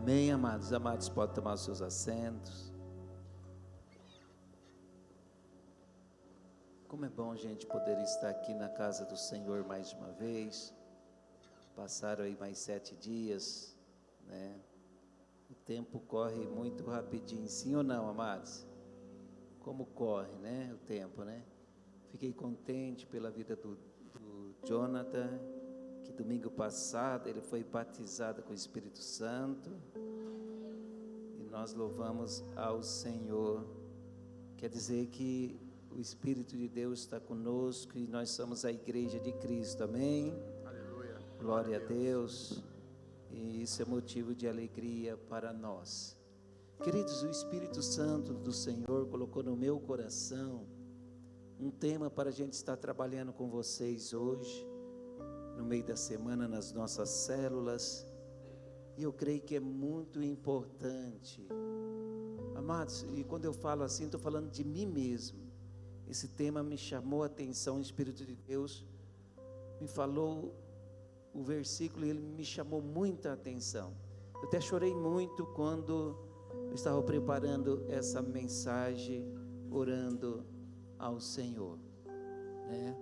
Amém, amados. Amados, podem tomar os seus assentos. Como é bom, gente, poder estar aqui na casa do Senhor mais uma vez. Passaram aí mais 7 dias, né? O tempo corre muito rapidinho, sim ou não, amados? Como corre, né? O tempo, né? Fiquei contente pela vida do Jonathan, que domingo passado ele foi batizado com o Espírito Santo. E nós louvamos ao Senhor. Quer dizer que o Espírito de Deus está conosco e nós somos a igreja de Cristo, amém? Aleluia. Glória a Deus. E isso é motivo de alegria para nós. Queridos, o Espírito Santo do Senhor colocou no meu coração um tema para a gente estar trabalhando com vocês hoje, no meio da semana, nas nossas células. E eu creio que é muito importante, amados, e quando eu falo assim, estou falando de mim mesmo. Esse tema me chamou a atenção, o Espírito de Deus me falou o versículo e ele me chamou muita atenção. Eu até chorei muito quando eu estava preparando essa mensagem, orando ao Senhor, né?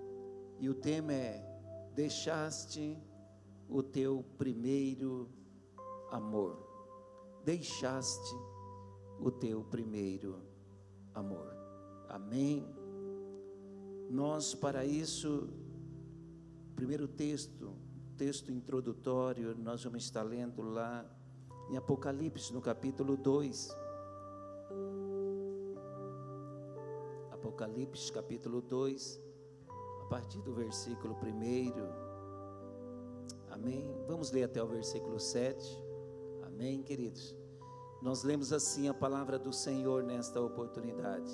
E o tema é: deixaste o teu primeiro amor. Deixaste o teu primeiro amor. Amém? Nós, para isso, primeiro texto introdutório, nós vamos estar lendo lá em Apocalipse, no capítulo 2. Apocalipse, capítulo 2, a partir do versículo 1. Amém? Vamos ler até o versículo 7. Amém, queridos? Nós lemos assim a palavra do Senhor nesta oportunidade.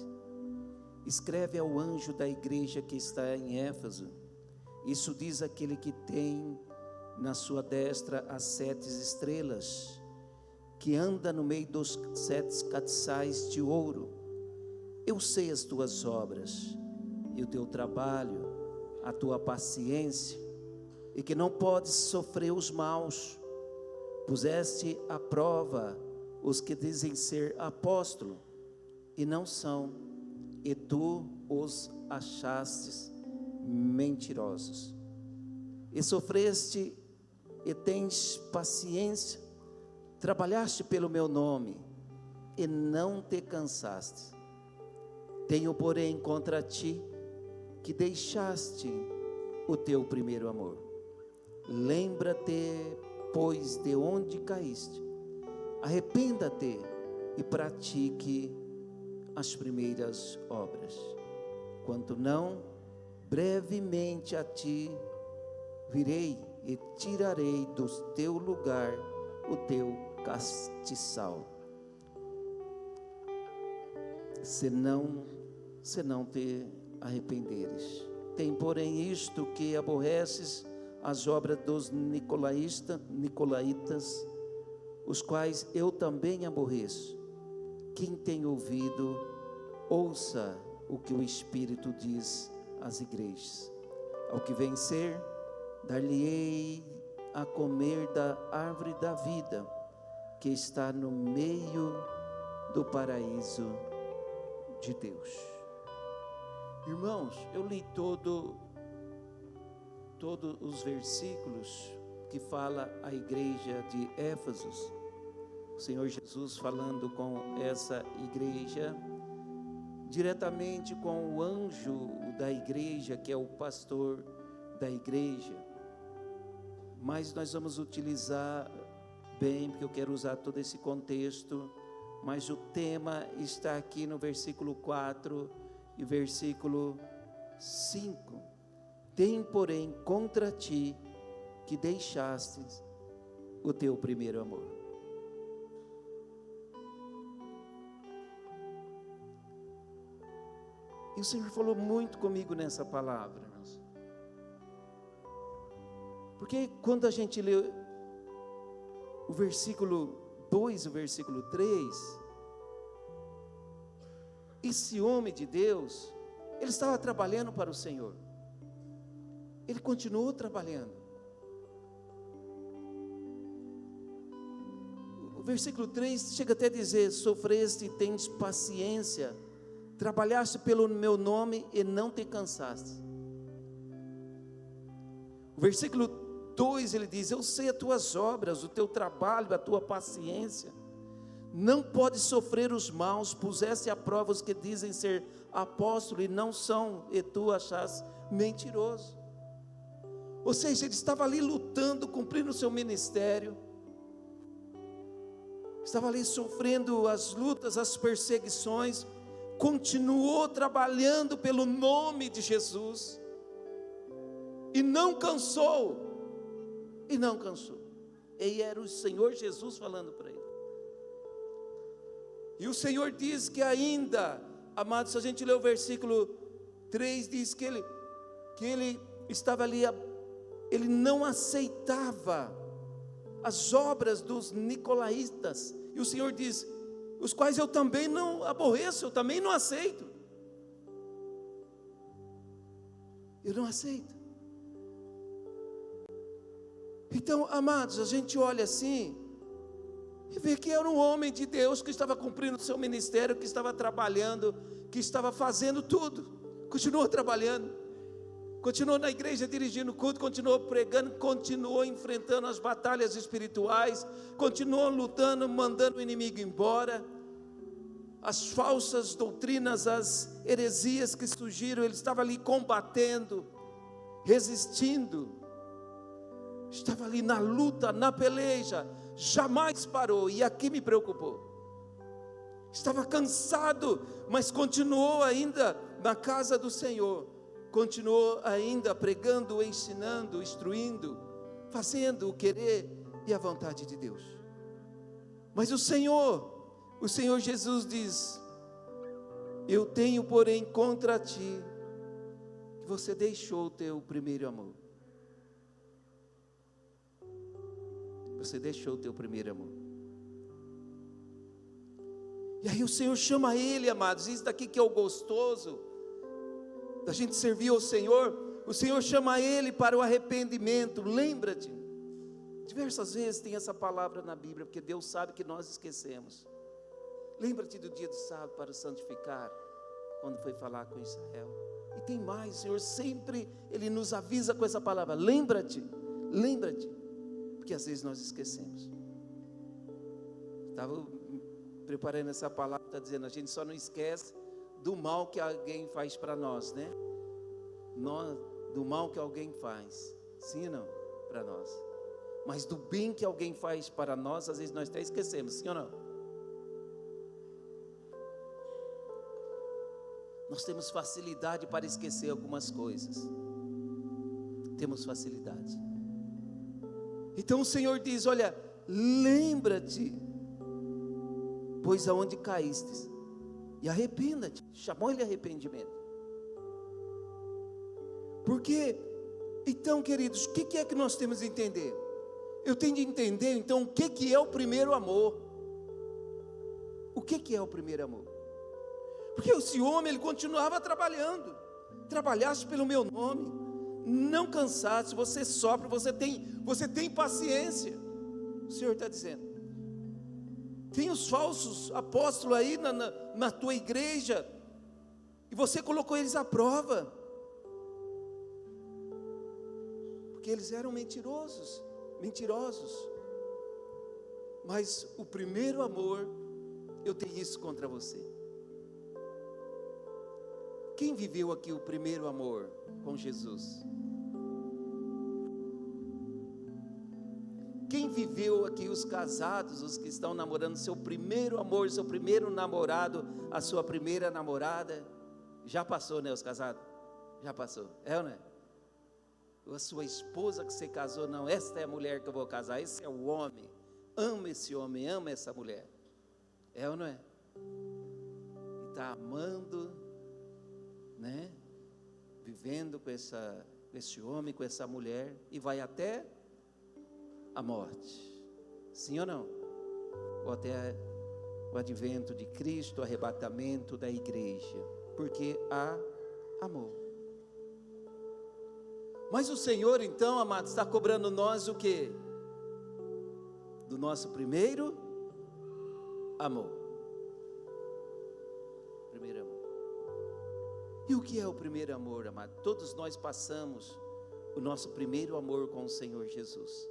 Escreve ao anjo da igreja que está em Éfeso: isso diz aquele que tem na sua destra as 7 estrelas, que anda no meio dos 7 castiçais de ouro. Eu sei as tuas obras, e o teu trabalho, a tua paciência, e que não podes sofrer os maus. Puseste à prova os que dizem ser apóstolo, e não são, e tu os achastes mentirosos. E sofreste e tens paciência, trabalhaste pelo meu nome e não te cansaste. Tenho, porém, contra ti que deixaste o teu primeiro amor. Lembra-te, pois, de onde caíste, arrependa-te e pratique as primeiras obras. Quanto não, brevemente a ti virei e tirarei do teu lugar o teu castiçal, se não te arrependeres. Tem, porém, isto que aborreces as obras dos nicolaítas, os quais eu também aborreço. Quem tem ouvido, ouça o que o Espírito diz às igrejas. Ao que vencer, dar-lhe-ei a comer da árvore da vida, que está no meio do paraíso de Deus. Irmãos, eu li todos os versículos que fala a igreja de Éfeso. O Senhor Jesus falando com essa igreja, diretamente com o anjo da igreja, que é o pastor da igreja. Mas nós vamos utilizar bem, porque eu quero usar todo esse contexto, mas o tema está aqui no versículo 4 e versículo 5. Tem, porém, contra ti que deixastes o teu primeiro amor. E o Senhor falou muito comigo nessa palavra, irmãos. Porque quando a gente lê o versículo 2, o versículo 3, esse homem de Deus, ele estava trabalhando para o Senhor. Ele continuou trabalhando. versículo 3 chega até a dizer: sofreste e tens paciência, trabalhaste pelo meu nome e não te cansaste. O versículo 2 ele diz: eu sei as tuas obras, o teu trabalho, a tua paciência. Não podes sofrer os maus, puseste à prova os que dizem ser apóstolos e não são, e tu achas mentiroso. Ou seja, ele estava ali lutando, cumprindo o seu ministério, estava ali sofrendo as lutas, as perseguições, continuou trabalhando pelo nome de Jesus, e não cansou, e era o Senhor Jesus falando para ele. E o Senhor diz que ainda, amados, se a gente ler o versículo 3, diz que ele estava ali, ele não aceitava as obras dos nicolaítas, e o Senhor diz: os quais eu também não aborreço, eu também não aceito. Eu não aceito. Então, amados, a gente olha assim e vê que era um homem de Deus que estava cumprindo o seu ministério, que estava trabalhando, que estava fazendo tudo, continuou trabalhando, continuou na igreja dirigindo o culto, continuou pregando, continuou enfrentando as batalhas espirituais, continuou lutando, mandando o inimigo embora, as falsas doutrinas, as heresias que surgiram, ele estava ali combatendo, resistindo, estava ali na luta, na peleja, jamais parou, e aqui me preocupou, estava cansado, mas continuou ainda na casa do Senhor, continuou ainda pregando, ensinando, instruindo, fazendo o querer e a vontade de Deus. Mas o Senhor Jesus diz: eu tenho porém contra ti, que você deixou o teu primeiro amor. Você deixou o teu primeiro amor. E aí o Senhor chama ele, amados, isso daqui que é o gostoso da gente servir ao Senhor. O Senhor chama ele para o arrependimento. Lembra-te, diversas vezes tem essa palavra na Bíblia, porque Deus sabe que nós esquecemos. Lembra-te do dia do sábado para santificar, quando foi falar com Israel. E tem mais, o Senhor sempre, Ele nos avisa com essa palavra: lembra-te, porque às vezes nós esquecemos. Estava preparando essa palavra, está dizendo, a gente só não esquece do mal que alguém faz para nós, né? Do mal que alguém faz, sim ou não? Para nós. Mas do bem que alguém faz para nós, às vezes nós até esquecemos, sim ou não? Nós temos facilidade para esquecer algumas coisas. Temos facilidade. Então o Senhor diz: olha, lembra-te, pois aonde caíste, e arrependa-te. Chamou ele arrependimento. Porque, então, queridos, o que é que nós temos de entender? Eu tenho de entender, então, o que é o primeiro amor. O que é o primeiro amor? Porque esse homem, ele continuava trabalhando. Trabalhaste pelo meu nome, não cansaste, você sofre, você tem paciência. O Senhor está dizendo. Tem os falsos apóstolos aí na tua igreja, e você colocou eles à prova, porque eles eram mentirosos, mas o primeiro amor, eu tenho isso contra você. Quem viveu aqui o primeiro amor com Jesus? Quem viveu aqui, os casados, os que estão namorando, seu primeiro amor, seu primeiro namorado, a sua primeira namorada? Já passou, né, os casados? Já passou, é ou não é? Ou a sua esposa que você casou, não, esta é a mulher que eu vou casar, esse é o homem, ama esse homem, ama essa mulher, é ou não é? E está amando, né? Vivendo com esse homem, com essa mulher, e vai até a morte, sim ou não? Ou até o advento de Cristo, o arrebatamento da igreja, porque há amor. Mas o Senhor, então, amados, está cobrando nós o quê? Do nosso primeiro amor. Primeiro amor. E o que é o primeiro amor, amado? Todos nós passamos o nosso primeiro amor com o Senhor Jesus.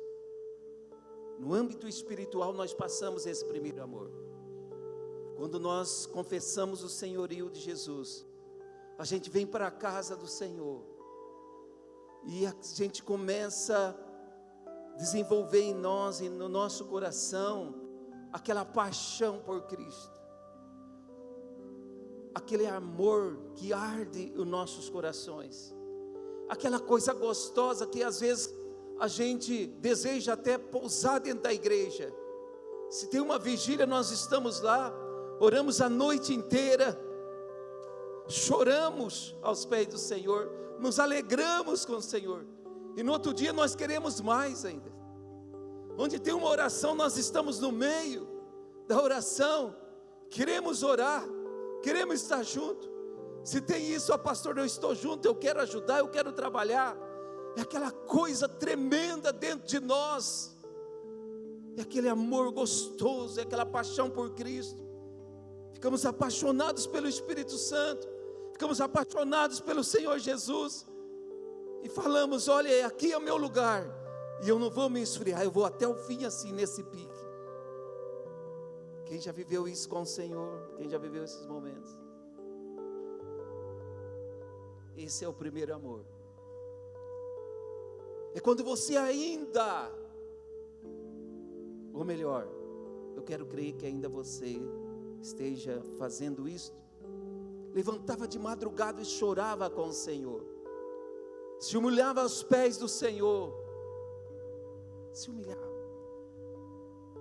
No âmbito espiritual nós passamos esse primeiro amor. Quando nós confessamos o senhorio de Jesus, a gente vem para a casa do Senhor e a gente começa a desenvolver em nós e no nosso coração aquela paixão por Cristo, aquele amor que arde os nossos corações, aquela coisa gostosa que às vezes a gente deseja até pousar dentro da igreja. Se tem uma vigília, nós estamos lá, oramos a noite inteira, choramos aos pés do Senhor, nos alegramos com o Senhor, e no outro dia nós queremos mais ainda. Onde tem uma oração, nós estamos no meio da oração, queremos orar, queremos estar junto. Se tem isso, pastor, eu estou junto, eu quero ajudar, eu quero trabalhar. É aquela coisa tremenda dentro de nós, é aquele amor gostoso, é aquela paixão por Cristo. Ficamos apaixonados pelo Espírito Santo, ficamos apaixonados pelo Senhor Jesus, e falamos: olha, aqui é o meu lugar, e eu não vou me esfriar, eu vou até o fim assim, nesse pique. Quem já viveu isso com o Senhor? Quem já viveu esses momentos? Esse é o primeiro amor. É quando você ainda, ou melhor, eu quero crer que ainda você esteja fazendo isso, levantava de madrugada e chorava com o Senhor, se humilhava aos pés do Senhor, se humilhava,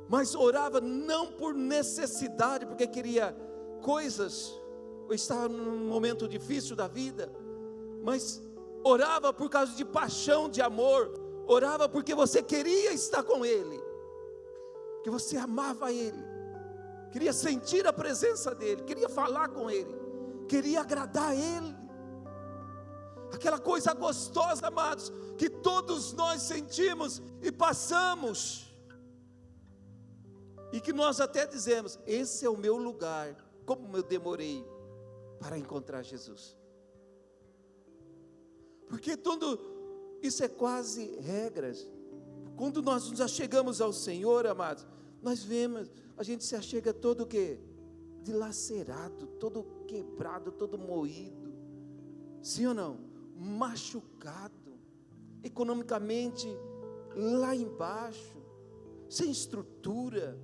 mas orava não por necessidade, porque queria coisas, ou estava num momento difícil da vida, mas orava por causa de paixão, de amor, orava porque você queria estar com Ele, que você amava Ele, queria sentir a presença dEle, queria falar com Ele, queria agradar Ele, aquela coisa gostosa, amados, que todos nós sentimos e passamos, e que nós até dizemos: esse é o meu lugar. Como eu demorei para encontrar Jesus, porque tudo isso é quase regras. Quando nós nos achegamos ao Senhor, amados, nós vemos, a gente se achega todo o quê? Dilacerado, todo quebrado, todo moído, sim ou não? Machucado, economicamente lá embaixo, sem estrutura,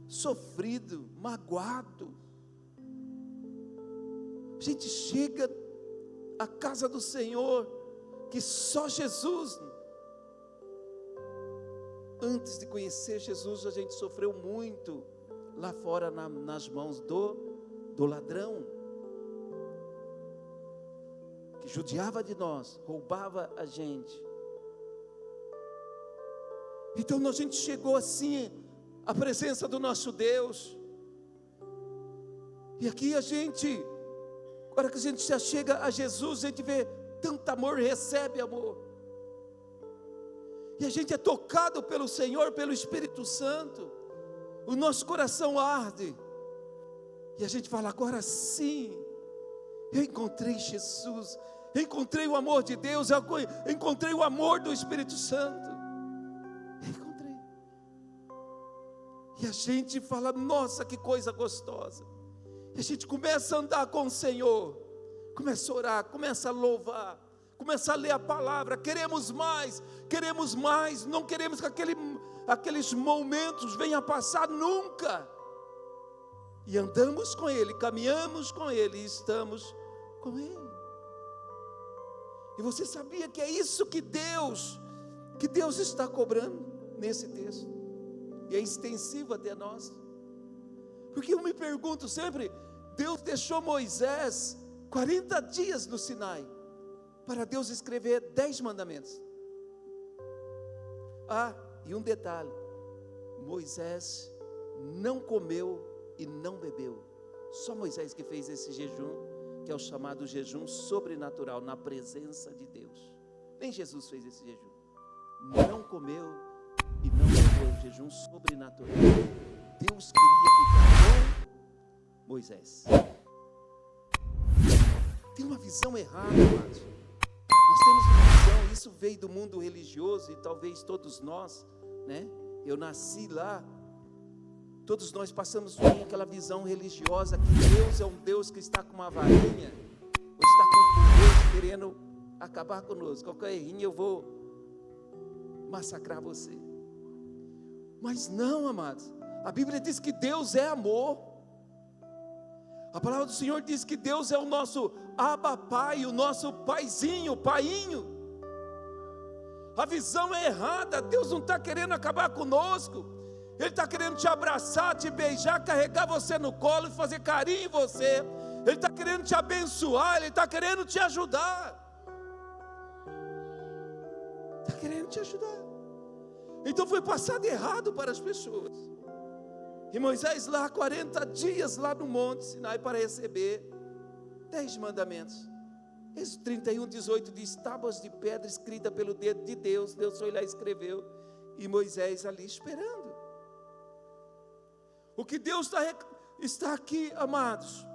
sofrido, magoado. A gente chega à casa do Senhor, que só Jesus, antes de conhecer Jesus, a gente sofreu muito lá fora nas mãos do ladrão, que judiava de nós, roubava a gente. Então a gente chegou assim à presença do nosso Deus, e aqui a gente, agora que a gente já chega a Jesus, a gente vê tanto amor, recebe amor, e a gente é tocado pelo Senhor, pelo Espírito Santo, o nosso coração arde, e a gente fala: agora sim, eu encontrei Jesus, eu encontrei o amor de Deus, eu encontrei o amor do Espírito Santo, eu encontrei, e a gente fala: nossa, que coisa gostosa, e a gente começa a andar com o Senhor, começa a orar, começa a louvar, começa a ler a palavra, queremos mais, não queremos que aqueles momentos venham a passar nunca, e andamos com Ele, caminhamos com Ele, e estamos com Ele. E você sabia que é isso que Deus está cobrando nesse texto, e é extensivo até nós, porque eu me pergunto sempre, Deus deixou Moisés 40 dias no Sinai, para Deus escrever 10 mandamentos. E um detalhe: Moisés não comeu e não bebeu. Só Moisés que fez esse jejum, que é o chamado jejum sobrenatural, na presença de Deus. Nem Jesus fez esse jejum. Não comeu e não bebeu, jejum sobrenatural. Deus queria ficar com Moisés. Tem uma visão errada, amados. Nós temos uma visão, isso veio do mundo religioso e talvez todos nós, né? Eu nasci lá, todos nós passamos por aquela visão religiosa que Deus é um Deus que está com uma varinha, ou está com um Deus querendo acabar conosco. Qualquer errinho eu vou massacrar você. Mas não, amados, a Bíblia diz que Deus é amor. A palavra do Senhor diz que Deus é o nosso Abba Pai, o nosso paizinho, painho. A visão é errada. Deus não está querendo acabar conosco. Ele está querendo te abraçar, te beijar, carregar você no colo e fazer carinho em você. Ele está querendo te abençoar, Ele está querendo te ajudar. Está querendo te ajudar. Então foi passado errado para as pessoas. E Moisés lá, 40 dias lá no Monte Sinai para receber 10 mandamentos. Êxodo 31, 18 diz: tábuas de pedra escrita pelo dedo de Deus. Deus foi lá e escreveu. E Moisés ali esperando. O que Deus está aqui, amados,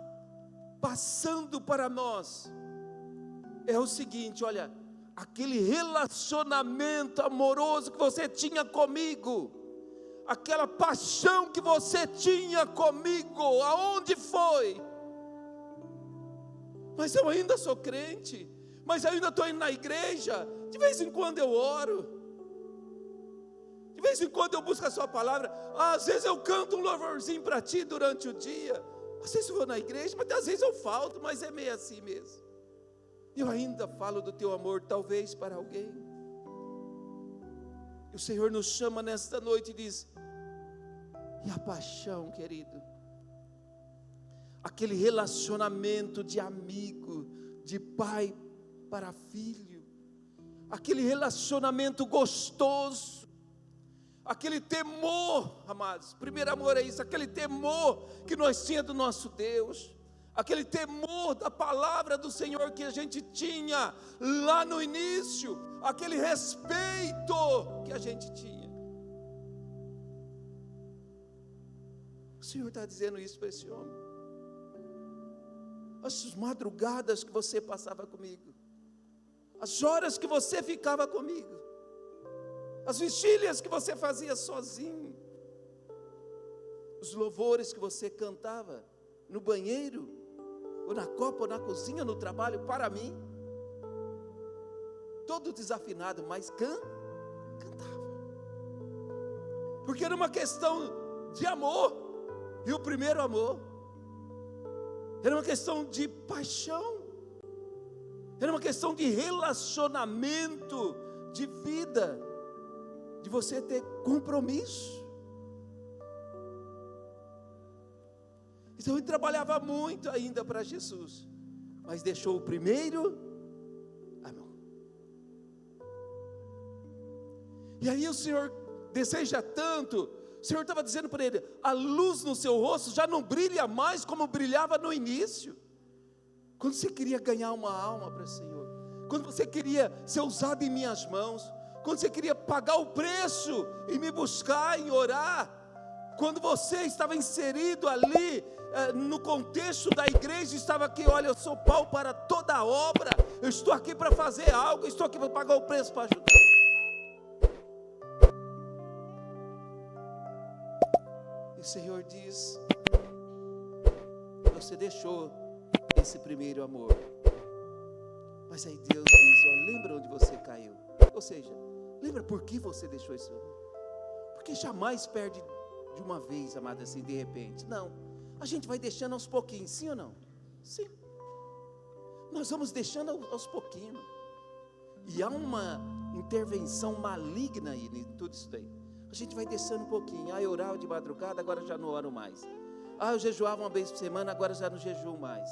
passando para nós, é o seguinte: olha, aquele relacionamento amoroso que você tinha comigo, aquela paixão que você tinha comigo, aonde foi? Mas eu ainda sou crente, mas eu ainda estou indo na igreja, de vez em quando eu oro, de vez em quando eu busco a sua palavra, às vezes eu canto um louvorzinho para ti durante o dia, às vezes eu vou na igreja, mas às vezes eu falto, mas é meio assim mesmo. Eu ainda falo do teu amor, talvez para alguém. E o Senhor nos chama nesta noite e diz: e a paixão, querido? Aquele relacionamento de amigo, de pai para filho, aquele relacionamento gostoso, aquele temor, amados, primeiro amor é isso, aquele temor que nós tínhamos do nosso Deus, aquele temor da palavra do Senhor que a gente tinha lá no início, aquele respeito que a gente tinha. O Senhor está dizendo isso para esse homem. As madrugadas que você passava comigo, as horas que você ficava comigo, as vigílias que você fazia sozinho, os louvores que você cantava no banheiro, ou na copa, ou na cozinha, no trabalho, para mim, todo desafinado, mas cantava, porque era uma questão de amor, e o primeiro amor era uma questão de paixão, era uma questão de relacionamento, de vida, de você ter compromisso. Então ele trabalhava muito ainda para Jesus, mas deixou o primeiro amor. E aí o Senhor deseja tanto. O Senhor estava dizendo para ele: a luz no seu rosto já não brilha mais como brilhava no início. Quando você queria ganhar uma alma para o Senhor, quando você queria ser usado em minhas mãos, quando você queria pagar o preço e me buscar em orar, quando você estava inserido ali no contexto da igreja, estava aqui: olha, eu sou pau para toda a obra, eu estou aqui para fazer algo, eu estou aqui para pagar o preço para ajudar. E o Senhor diz: você deixou esse primeiro amor. Mas aí Deus diz: ó, lembra onde você caiu? Ou seja, lembra por que você deixou esse amor? Porque jamais perde de uma vez, amado, assim, de repente. Não, a gente vai deixando aos pouquinhos, sim ou não? Sim. Nós vamos deixando aos pouquinhos. E há uma intervenção maligna aí em tudo isso daí. A gente vai descendo um pouquinho. Eu orava de madrugada, agora já não oro mais. Eu jejuava uma vez por semana, agora já não jejuo mais.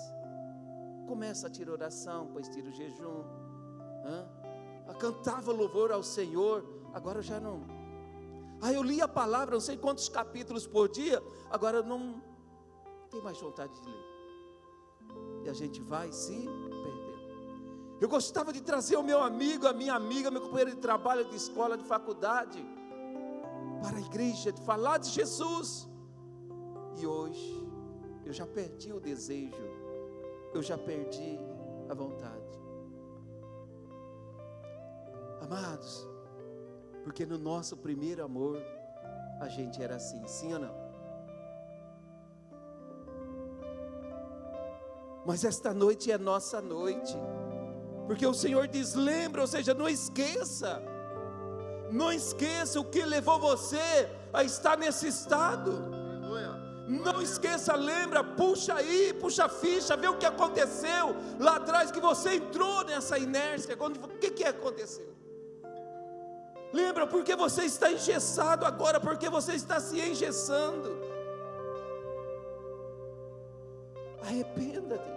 Começa a tirar oração, depois tira o jejum. Cantava louvor ao Senhor, agora já não. Eu li a palavra, não sei quantos capítulos por dia, agora não tem mais vontade de ler. E a gente vai se perdendo. Eu gostava de trazer o meu amigo, a minha amiga, meu companheiro de trabalho, de escola, de faculdade, para a igreja, de falar de Jesus. E hoje eu já perdi o desejo, eu já perdi a vontade. Amados, porque no nosso primeiro amor, a gente era assim, sim ou não? Mas esta noite é nossa noite, porque o Senhor diz, lembra, ou seja, não esqueça o que levou você a estar nesse estado. Não esqueça, lembra, puxa aí, puxa a ficha, vê o que aconteceu lá atrás, que você entrou nessa inércia. O que aconteceu? Lembra, porque você está engessado agora, porque você está se engessando. Arrependa-te.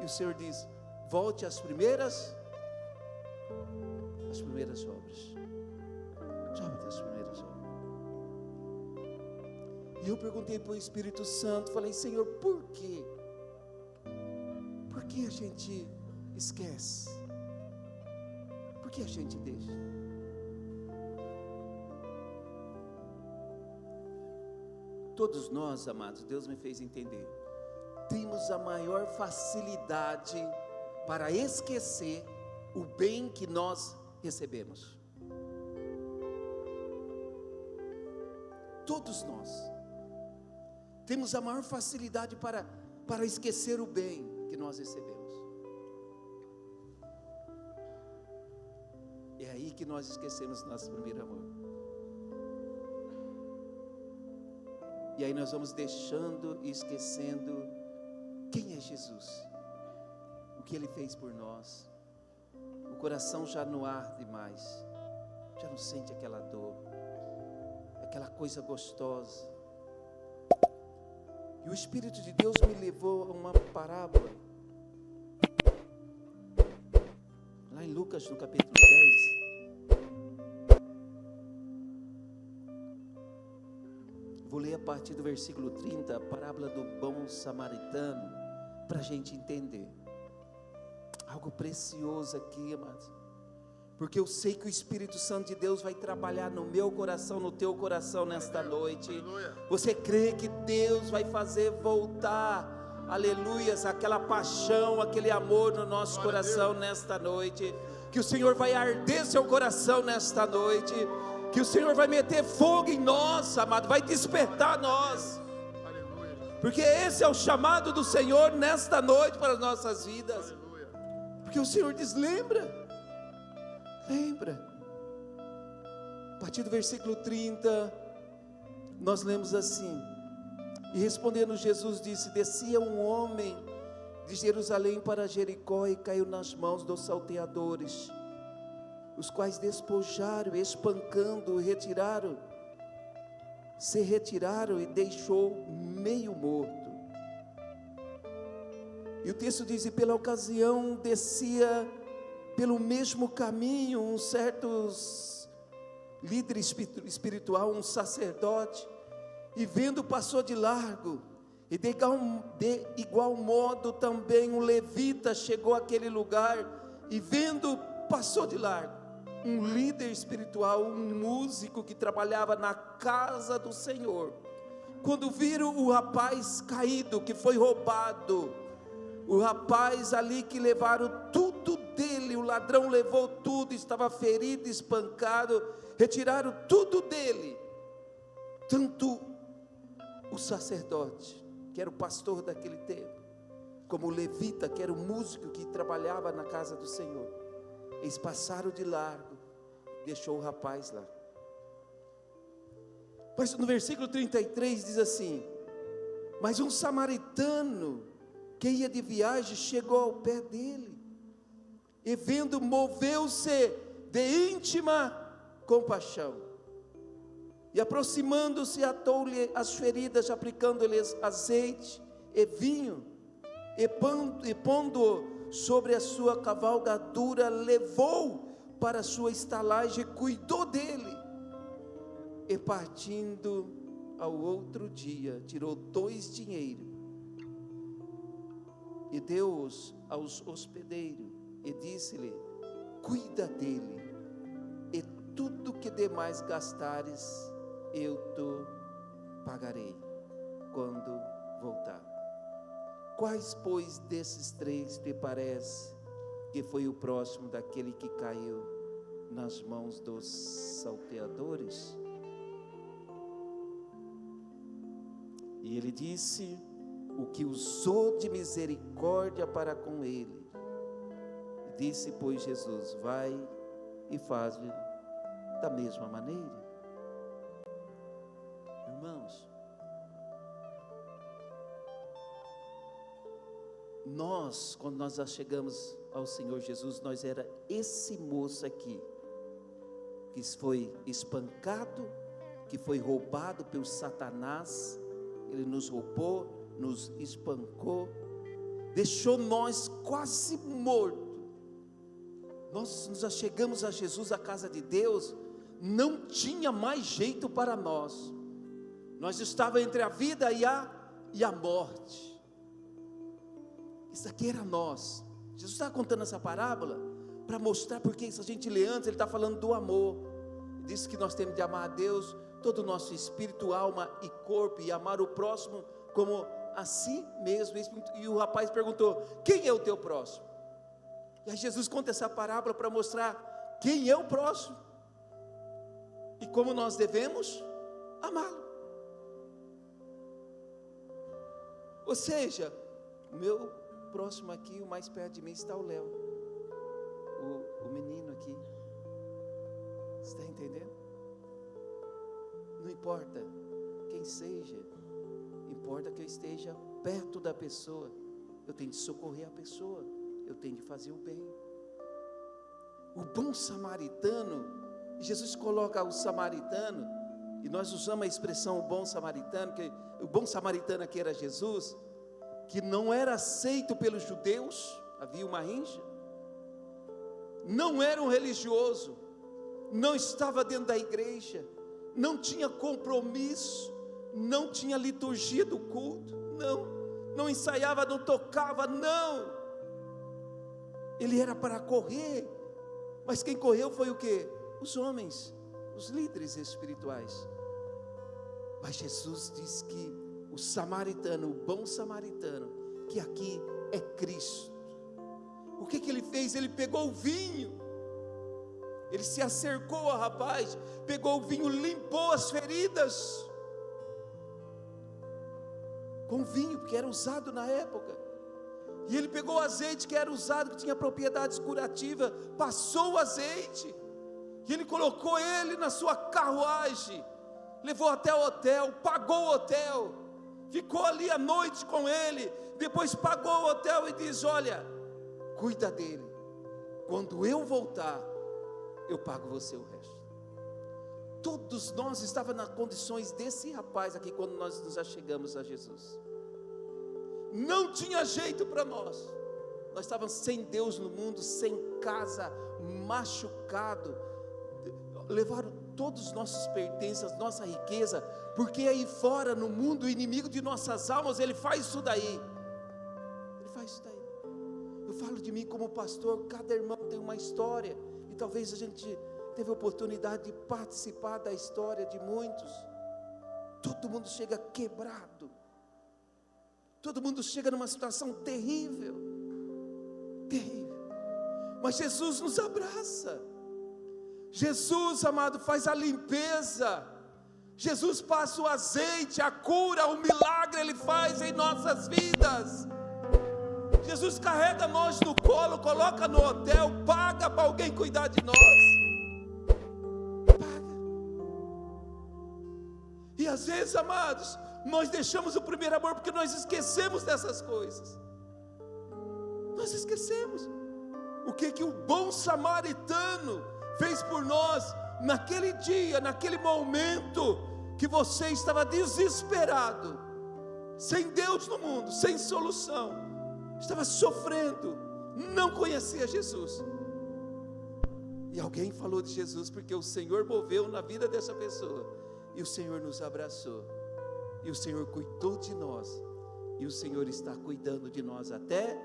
E o Senhor diz, volte às primeiras obras. Volte às primeiras obras. E eu perguntei para o Espírito Santo, falei, Senhor, por quê? Por que a gente esquece? Por que a gente deixa? Todos nós, amados, Deus me fez entender, temos a maior facilidade para esquecer o bem que nós recebemos. Todos nós temos a maior facilidade para esquecer o bem que nós recebemos. É aí que nós esquecemos nosso primeiro amor. E aí nós vamos deixando e esquecendo quem é Jesus, o que Ele fez por nós. O coração já não arde mais, já não sente aquela dor, aquela coisa gostosa. E o Espírito de Deus me levou a uma parábola, lá em Lucas, no capítulo 10. Vou ler a partir do versículo 30, a parábola do bom samaritano, para a gente entender. Algo precioso aqui, amados. Porque eu sei que o Espírito Santo de Deus vai trabalhar no meu coração, no teu coração nesta noite. Aleluia. Você crê que Deus vai fazer voltar, aleluias, aquela paixão, aquele amor no nosso coração nesta noite. Que o Senhor vai arder seu coração nesta noite. Que o Senhor vai meter fogo em nós, amado, vai despertar nós. Aleluia. Porque esse é o chamado do Senhor nesta noite para as nossas vidas. Aleluia. Porque o Senhor diz, lembra. A partir do versículo 30, nós lemos assim: e respondendo Jesus disse, descia um homem de Jerusalém para Jericó e caiu nas mãos dos salteadores, os quais despojaram, espancando, se retiraram e deixou meio morto. E o texto diz, e pela ocasião descia pelo mesmo caminho um certo líder espiritual, um sacerdote, e vendo passou de largo. E de igual modo também um levita chegou àquele lugar, e vendo passou de largo. Um líder espiritual, um músico que trabalhava na casa do Senhor, quando viram o rapaz caído, que foi roubado, o rapaz ali que levaram tudo dele, o ladrão levou tudo, estava ferido, espancado, retiraram tudo dele, tanto o sacerdote, que era o pastor daquele tempo, como o levita, que era o músico que trabalhava na casa do Senhor, eles passaram de largo, deixou o rapaz lá. Mas no versículo 33 diz assim: mas um samaritano que ia de viagem chegou ao pé dele, e vendo, moveu-se de íntima compaixão, e aproximando-se, atou-lhe as feridas, aplicando-lhes azeite e vinho, e pondo-o sobre a sua cavalgadura, levou para a sua estalagem, cuidou dele, e partindo ao outro dia, tirou 2 dinheiros, e deu-os aos hospedeiros, e disse-lhe, cuida dele, e tudo que demais gastares, eu te pagarei, quando voltar. Quais, pois, desses 3 te parece que foi o próximo daquele que caiu nas mãos dos salteadores? E ele disse: o que usou de misericórdia para com ele. Disse, pois, Jesus: vai e faz-lhe da mesma maneira. Irmãos, quando nós chegamos ao Senhor Jesus, nós era esse moço aqui, que foi espancado, que foi roubado pelo Satanás. Ele nos roubou, nos espancou, deixou nós quase mortos. Nós nos achegamos a Jesus, a casa de Deus, não tinha mais jeito para nós. Nós estávamos entre a vida e a morte. Isso aqui era nós. Jesus está contando essa parábola para mostrar, porque se a gente lê antes, ele está falando do amor. Ele disse que nós temos de amar a Deus, todo o nosso espírito, alma e corpo, e amar o próximo como a si mesmo. E o rapaz perguntou: quem é o teu próximo? E aí Jesus conta essa parábola para mostrar quem é o próximo e como nós devemos amá-lo. Ou seja, o meu próximo aqui, o mais perto de mim, está o Léo, o menino aqui. Você está entendendo? Não importa quem seja, importa que eu esteja perto da pessoa. Eu tenho de socorrer a pessoa, eu tenho de fazer o bem. O bom samaritano, Jesus coloca o samaritano, e nós usamos a expressão o bom samaritano, que o bom samaritano aqui era Jesus, que não era aceito pelos judeus, havia uma rincha, não era um religioso, não estava dentro da igreja, não tinha compromisso, não tinha liturgia do culto, não ensaiava, não tocava, não. Ele era para correr, mas quem correu foi o quê? Os homens, os líderes espirituais. Mas Jesus diz que o samaritano, o bom samaritano, que aqui é Cristo. O que ele fez? Ele pegou o vinho, ele se acercou ao rapaz, pegou o vinho, limpou as feridas com vinho, porque era usado na época. E ele pegou o azeite que era usado, que tinha propriedades curativas, passou o azeite, e ele colocou ele na sua carruagem, levou até o hotel, pagou o hotel, ficou ali a noite com ele, depois pagou o hotel e diz: olha, cuida dele, quando eu voltar, eu pago você o resto. Todos nós estávamos nas condições desse rapaz aqui, quando nós nos achegamos a Jesus. Não tinha jeito para nós estávamos sem Deus no mundo, sem casa, machucado, levaram todos os nossos pertences, nossa riqueza, porque aí fora no mundo, o inimigo de nossas almas, ele faz isso daí, eu falo de mim como pastor, cada irmão tem uma história, e talvez a gente teve a oportunidade de participar da história de muitos. Todo mundo chega quebrado, todo mundo chega numa situação terrível, mas Jesus nos abraça. Jesus, amado, faz a limpeza, Jesus passa o azeite, a cura, o milagre Ele faz em nossas vidas. Jesus carrega nós no colo, coloca no hotel, paga para alguém cuidar de nós, paga. E às vezes, amados, nós deixamos o primeiro amor porque nós esquecemos dessas coisas. Nós esquecemos o que o bom samaritano fez por nós naquele dia, naquele momento que você estava desesperado, sem Deus no mundo, sem solução, estava sofrendo, não conhecia Jesus, e alguém falou de Jesus, porque o Senhor moveu na vida dessa pessoa, e o Senhor nos abraçou, e o Senhor cuidou de nós, e o Senhor está cuidando de nós até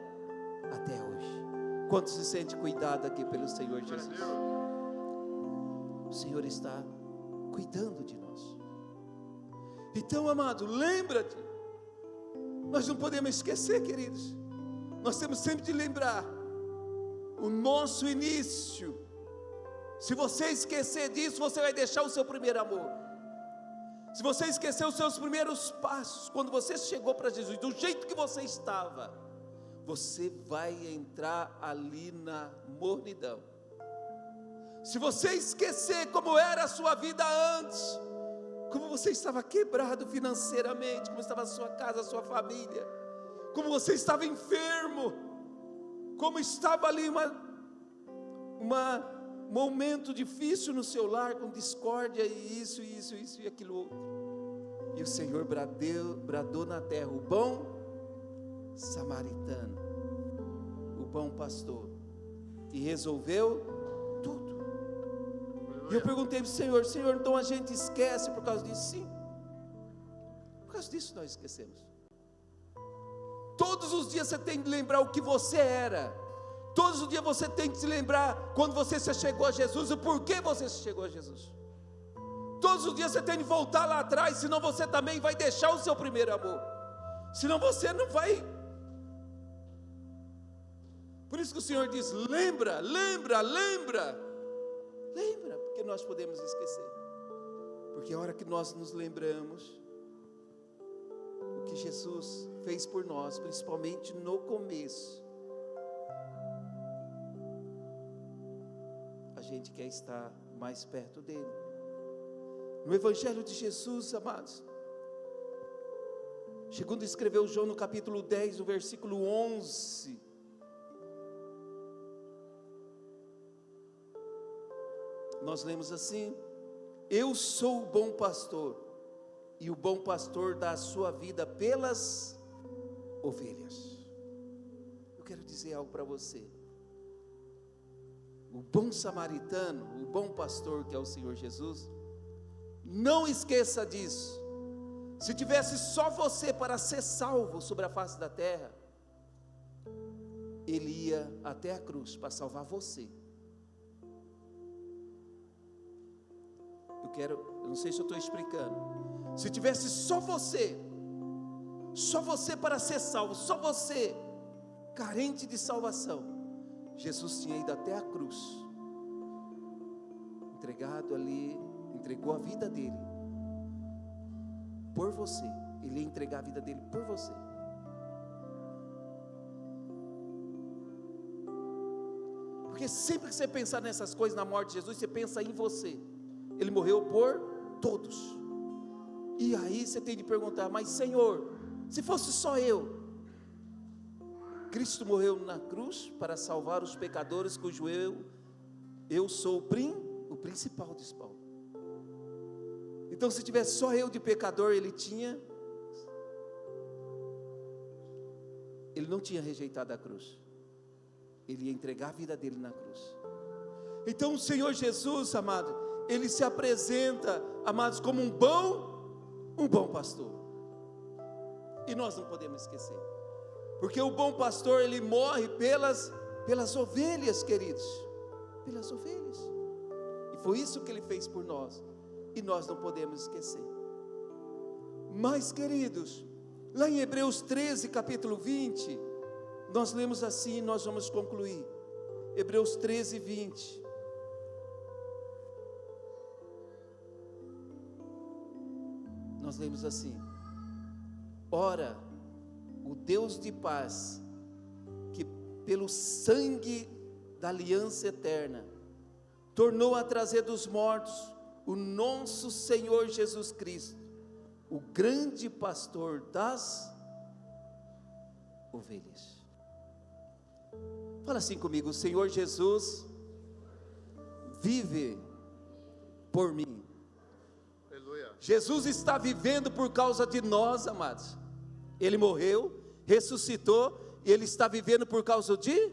hoje. Quanto se sente cuidado aqui pelo Senhor Jesus? O Senhor está cuidando de nós. Então, amado, lembra-te Nós não podemos esquecer, queridos. Nós temos sempre de lembrar o nosso início. Se você esquecer disso, você vai deixar o seu primeiro amor. Se você esquecer os seus primeiros passos, quando você chegou para Jesus, do jeito que você estava, você vai entrar ali na mornidão. Se você esquecer como era a sua vida antes, como você estava quebrado financeiramente, como estava a sua casa, a sua família, como você estava enfermo, como estava ali um momento difícil no seu lar, com discórdia e isso e aquilo outro. E o Senhor bradou na terra, o bom samaritano, o bom pastor, e resolveu tudo. E eu perguntei para o Senhor, então a gente esquece por causa disso? Sim, por causa disso nós esquecemos. Todos os dias você tem que lembrar o que você era. Todos os dias você tem que se lembrar quando você se chegou a Jesus, o porquê você se chegou a Jesus. Todos os dias você tem que voltar lá atrás, senão você também vai deixar o seu primeiro amor. Senão você não vai. Por isso que o Senhor diz: lembra, porque nós podemos esquecer. Porque a hora que nós nos lembramos o que Jesus fez por nós, principalmente no começo, a gente quer estar mais perto dele. No Evangelho de Jesus, amados, segundo escreveu João no capítulo 10, no versículo 11, nós lemos assim: eu sou o bom pastor, e o bom pastor dá a sua vida pelas ovelhas. Eu quero dizer algo para você. O bom samaritano, o bom pastor, que é o Senhor Jesus, não esqueça disso. Se tivesse só você para ser salvo sobre a face da terra, ele ia até a cruz para salvar você. Eu não sei se eu estou explicando. Se tivesse só você para ser salvo, só você, carente de salvação, Jesus tinha ido até a cruz, entregou a vida dele por você. Ele ia entregar a vida dele por você. Porque sempre que você pensar nessas coisas, na morte de Jesus, você pensa em você. Ele morreu por todos. E aí você tem de perguntar: mas Senhor, se fosse só eu? Cristo morreu na cruz para salvar os pecadores, cujo eu sou o principal, diz Paulo. Então, se tivesse só eu de pecador, ele não tinha rejeitado a cruz. Ele ia entregar a vida dele na cruz. Então o Senhor Jesus, amado, ele se apresenta, amados, como um bom pastor. E nós não podemos esquecer, porque o bom pastor, ele morre pelas ovelhas, queridos, pelas ovelhas. E foi isso que ele fez por nós, e nós não podemos esquecer. Mas, queridos, lá em Hebreus 13, capítulo 20, nós lemos assim, e nós vamos concluir. Hebreus 13, 20. Nós lemos assim: ora, o Deus de paz, que pelo sangue da aliança eterna, tornou a trazer dos mortos o nosso Senhor Jesus Cristo, o grande pastor das ovelhas. Fala assim comigo: o Senhor Jesus vive por mim. Jesus está vivendo por causa de nós, amados. Ele morreu, ressuscitou, e Ele está vivendo por causa de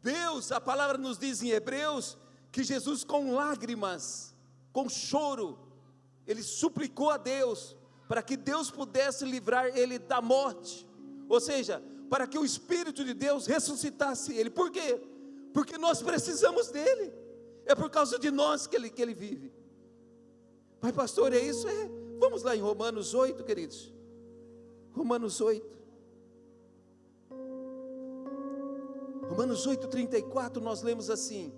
Deus. A palavra nos diz em Hebreus, que Jesus com lágrimas, com choro, Ele suplicou a Deus, para que Deus pudesse livrar Ele da morte, ou seja, para que o Espírito de Deus ressuscitasse Ele. Por quê? Porque nós precisamos dEle, é por causa de nós que Ele vive. Mas pastor, é isso? Vamos lá em Romanos 8, queridos. Romanos 8. Romanos 8:34 nós lemos assim: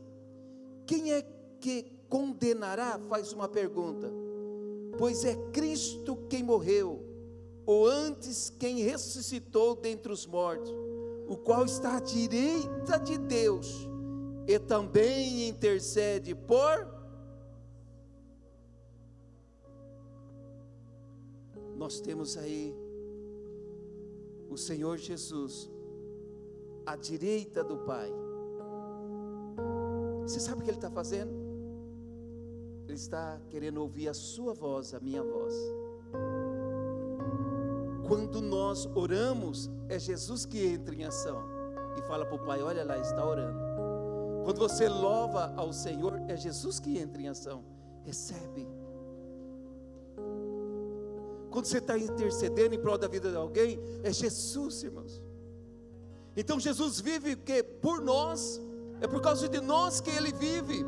quem é que condenará? Faz uma pergunta. Pois é Cristo quem morreu, ou antes quem ressuscitou dentre os mortos, o qual está à direita de Deus e também intercede por... Nós temos aí o Senhor Jesus à direita do Pai. Você sabe o que Ele está fazendo? Ele está querendo ouvir a sua voz, a minha voz. Quando nós oramos, é Jesus que entra em ação e fala para o Pai: olha lá, está orando. Quando você louva ao Senhor, é Jesus que entra em ação. Recebe. Quando você está intercedendo em prol da vida de alguém, é Jesus, irmãos. Então Jesus vive que por nós, é por causa de nós que Ele vive,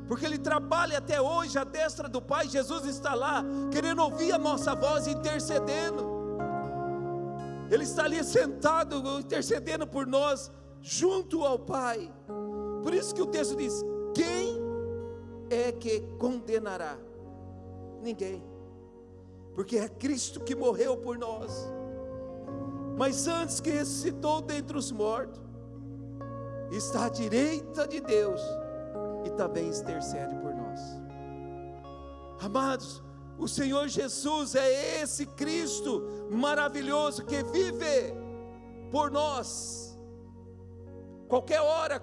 porque Ele trabalha até hoje à destra do Pai. Jesus está lá, querendo ouvir a nossa voz, intercedendo. Ele está ali sentado, intercedendo por nós, junto ao Pai. Por isso que o texto diz: quem é que condenará? Ninguém, porque é Cristo que morreu por nós. Mas antes que ressuscitou dentre os mortos, está à direita de Deus e também intercede por nós. Amados, o Senhor Jesus é esse Cristo maravilhoso que vive por nós. Qualquer hora,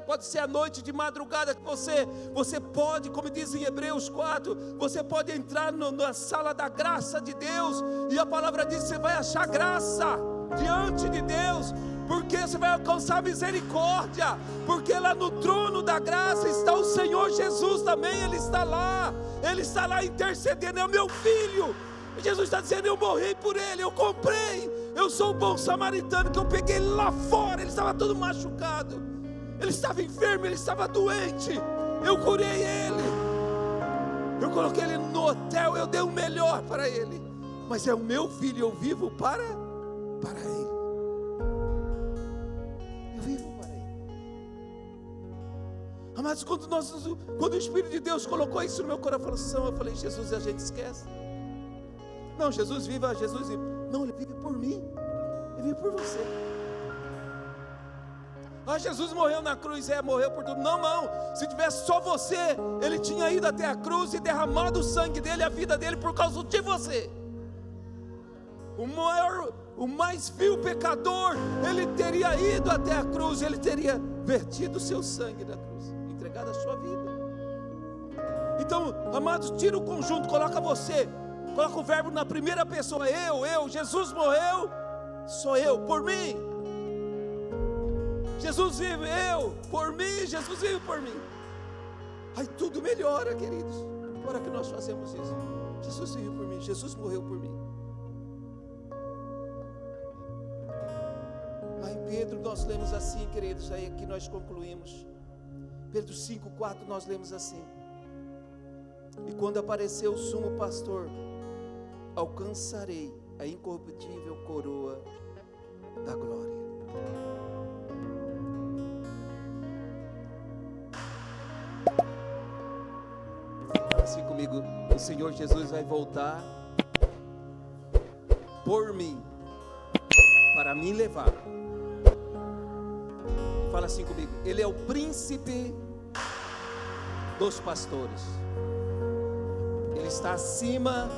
pode ser à noite, de madrugada, que você pode, como diz em Hebreus 4, você pode entrar na sala da graça de Deus, e a palavra diz que você vai achar graça diante de Deus, porque você vai alcançar misericórdia, porque lá no trono da graça está o Senhor Jesus também. Ele está lá intercedendo. É o meu filho. Jesus está dizendo: eu morri por ele, eu comprei, eu sou o bom samaritano, que eu peguei ele lá fora. Ele estava todo machucado, ele estava enfermo, ele estava doente, eu curei ele, eu coloquei ele no hotel, eu dei o melhor para ele. Mas é o meu filho, eu vivo para ele, eu vivo para ele. Amados, quando o Espírito de Deus colocou isso no meu coração, eu falei: Jesus, a gente esquece. Não, Jesus vive. Não, Ele vive por mim, Ele vive por você. Jesus morreu na cruz, morreu por tudo. Não, se tivesse só você, Ele tinha ido até a cruz e derramado o sangue dele, a vida dele, por causa de você. O mais vil pecador, Ele teria ido até a cruz, Ele teria vertido o seu sangue na cruz, entregado a sua vida. Então, amados, tira o conjunto, coloca o verbo na primeira pessoa. Eu, Jesus morreu, sou eu, por mim. Jesus vive, eu, por mim, Jesus vive por mim. Aí tudo melhora, queridos. Agora que nós fazemos isso, Jesus vive por mim, Jesus morreu por mim. Lá em Pedro nós lemos assim, queridos, aí aqui nós concluímos. Pedro 5:4 nós lemos assim: e quando apareceu o sumo pastor, alcançarei a incorruptível coroa da glória. Assim comigo: o Senhor Jesus vai voltar por mim, para me levar. Fala assim comigo: Ele é o príncipe dos pastores, Ele está acima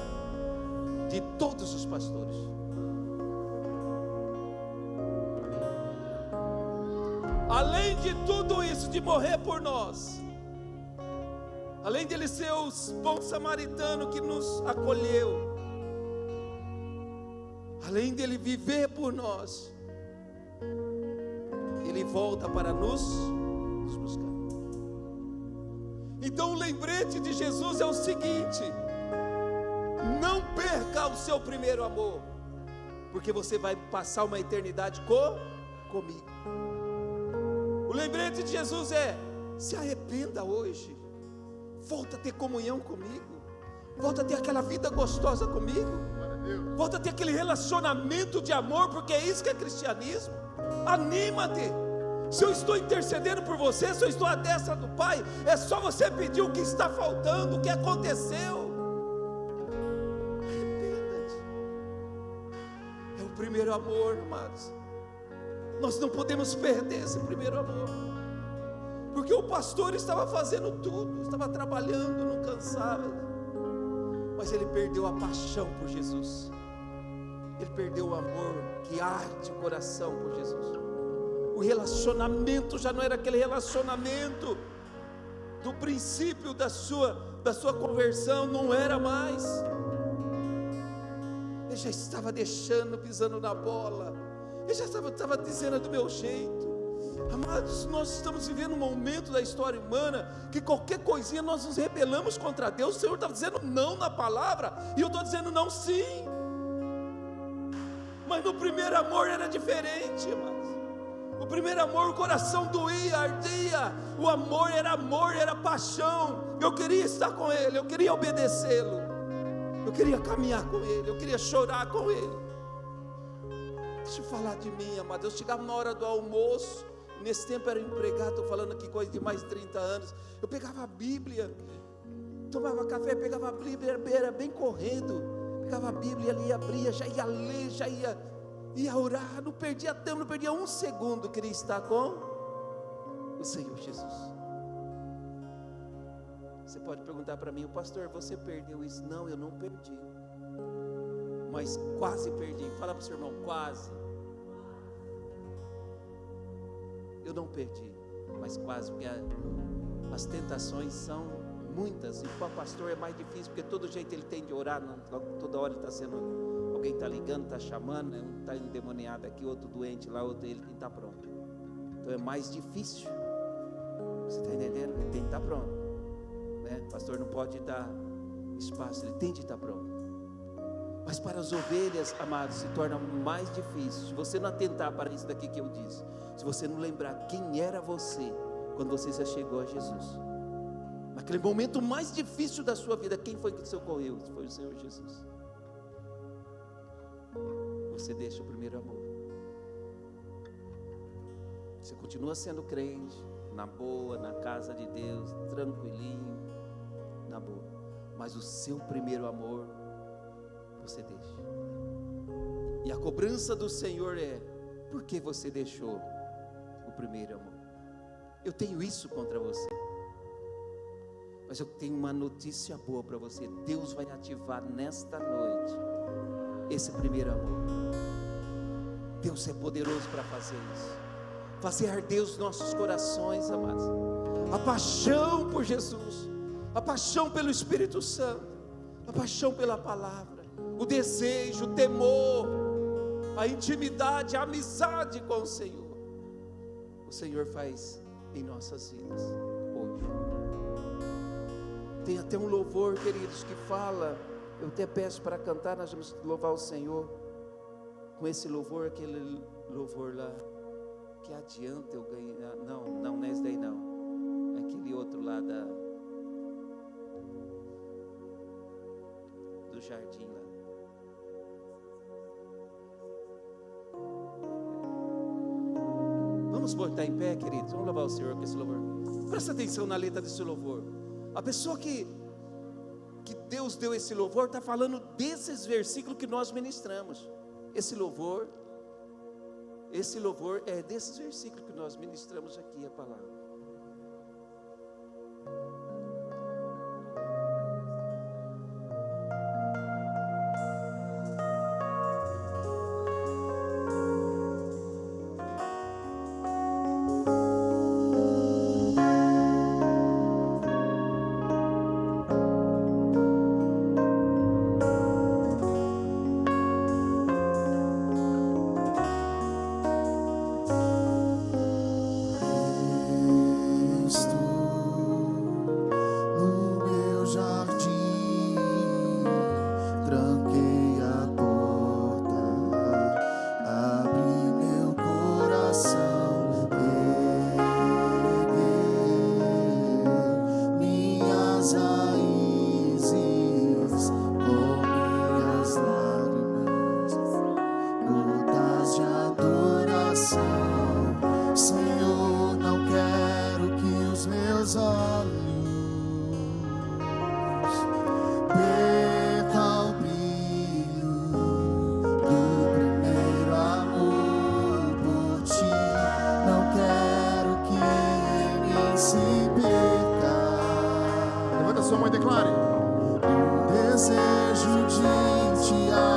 de todos os pastores. Além de tudo isso, de morrer por nós, além de Ele ser o bom samaritano que nos acolheu, além de Ele viver por nós, Ele volta para nos buscar. Então o lembrete de Jesus é o seguinte: não perca o seu primeiro amor, porque você vai passar uma eternidade comigo. O lembrete de Jesus é: se arrependa hoje, volta a ter comunhão comigo, volta a ter aquela vida gostosa comigo. Volta a ter aquele relacionamento de amor, porque é isso que é cristianismo. Anima-te. Se eu estou intercedendo por você, se eu estou à destra do Pai, é só você pedir o que está faltando, o que aconteceu. Arrependa-te. É o primeiro amor, amados. Nós não podemos perder esse primeiro amor, porque o pastor estava fazendo tudo, estava trabalhando, não cansava, mas ele perdeu a paixão por Jesus. Ele perdeu o amor que arde o coração por Jesus. O relacionamento já não era aquele relacionamento do princípio da sua conversão, não era mais. Ele já estava deixando, pisando na bola. Ele já estava dizendo do meu jeito. Amados, nós estamos vivendo um momento da história humana que qualquer coisinha nós nos rebelamos contra Deus. O Senhor está dizendo não na palavra, e eu estou dizendo não sim. Mas no primeiro amor era diferente, amados. O primeiro amor, o coração doía, ardia. O amor, era paixão. Eu queria estar com Ele, eu queria obedecê-lo, eu queria caminhar com Ele, eu queria chorar com Ele. Deixa eu falar de mim, amado. Eu chegava na hora do almoço. Nesse tempo eu era empregado, estou falando aqui coisa de mais de 30 anos. Eu pegava a Bíblia, tomava café, pegava a Bíblia, era bem correndo. Pegava a Bíblia ali, abria, já ia ler, já ia orar. Não perdia tempo, não perdia um segundo. Queria estar com o Senhor Jesus. Você pode perguntar para mim: o pastor, você perdeu isso? Não, eu não perdi, mas quase perdi. Fala para o seu irmão: quase. Eu não perdi, mas quase, porque as tentações são muitas, e para o pastor é mais difícil, porque todo jeito ele tem de orar, não, toda hora ele está sendo, alguém está ligando, está chamando, né? Um está endemoniado aqui, outro doente lá, outro ele tem que estar pronto. Então é mais difícil. Você está entendendo? Ele tem que estar pronto, né? O pastor não pode dar espaço, ele tem de estar pronto. Mas para as ovelhas, amados, se torna mais difícil. Se você não atentar para isso daqui que eu disse, se você não lembrar quem era você quando você já chegou a Jesus, naquele momento mais difícil da sua vida, quem foi que te socorreu? Foi o Senhor Jesus. Você deixa o primeiro amor. Você continua sendo crente, na boa, na casa de Deus, tranquilinho, na boa, mas o seu primeiro amor você deixa. E a cobrança do Senhor é: por que você deixou o primeiro amor? Eu tenho isso contra você, mas eu tenho uma notícia boa para você. Deus vai ativar nesta noite esse primeiro amor. Deus é poderoso para fazer isso, fazer arder os nossos corações, amados. A paixão por Jesus, a paixão pelo Espírito Santo, a paixão pela palavra, o desejo, o temor, a intimidade, a amizade com o Senhor. O Senhor faz em nossas vidas hoje. Tem até um louvor, queridos, que fala, eu até peço para cantar, nós vamos louvar o Senhor com esse louvor, aquele louvor lá, que adianta eu ganhar, não é esse daí não, é aquele outro lá do jardim lá. Vamos botar em pé, queridos, vamos louvar o Senhor com esse louvor. Presta atenção na letra desse louvor. A pessoa que Deus deu esse louvor está falando desses versículos que nós ministramos. Esse louvor é desses versículos que nós ministramos aqui a palavra. desejo de te